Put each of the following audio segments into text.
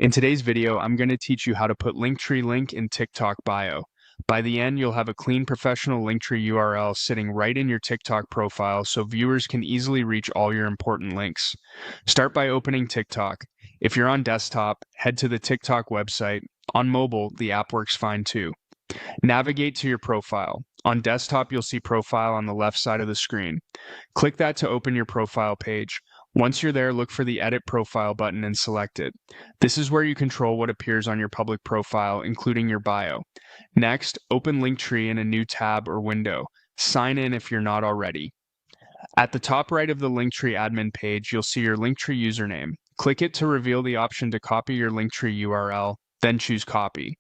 In today's video, I'm going to teach you how to put Linktree link in TikTok bio. By the end, you'll have a clean professional Linktree URL sitting right in your TikTok profile so viewers can easily reach all your important links. Start by opening TikTok. If you're on desktop, head to the TikTok website. On mobile, the app works fine too. Navigate to your profile. On desktop, you'll see profile on the left side of the screen. Click that to open your profile page. Once you're there, look for the Edit Profile button and select it. This is where you control what appears on your public profile, including your bio. Next, open Linktree in a new tab or window. Sign in if you're not already. At the top right of the Linktree admin page, you'll see your Linktree username. Click it to reveal the option to copy your Linktree URL, then choose Copy.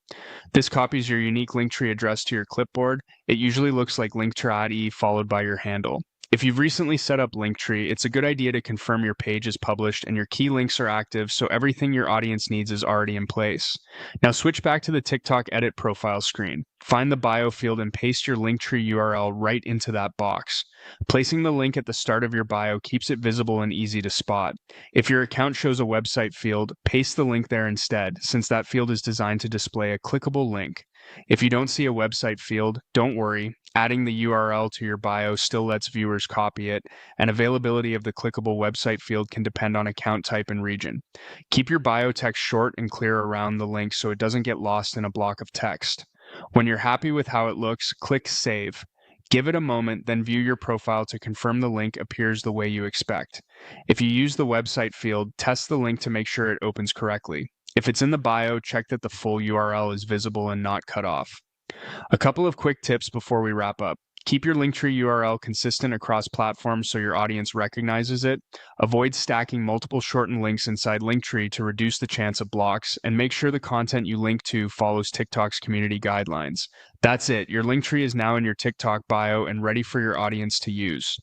This copies your unique Linktree address to your clipboard. It usually looks like Linktree followed by your handle. If you've recently set up Linktree, it's a good idea to confirm your page is published and your key links are active so everything your audience needs is already in place. Now switch back to the TikTok edit profile screen. Find the bio field and paste your Linktree URL right into that box. Placing the link at the start of your bio keeps it visible and easy to spot. If your account shows a website field, paste the link there instead, since that field is designed to display a clickable link. If you don't see a website field, don't worry. Adding the URL to your bio still lets viewers copy it, and availability of the clickable website field can depend on account type and region. Keep your bio text short and clear around the link so it doesn't get lost in a block of text. When you're happy with how it looks, click Save. Give it a moment, then view your profile to confirm the link appears the way you expect. If you use the website field, test the link to make sure it opens correctly. If it's in the bio, check that the full URL is visible and not cut off. A couple of quick tips before we wrap up. Keep your Linktree URL consistent across platforms so your audience recognizes it. Avoid stacking multiple shortened links inside Linktree to reduce the chance of blocks, and make sure the content you link to follows TikTok's community guidelines. That's it. Your Linktree is now in your TikTok bio and ready for your audience to use.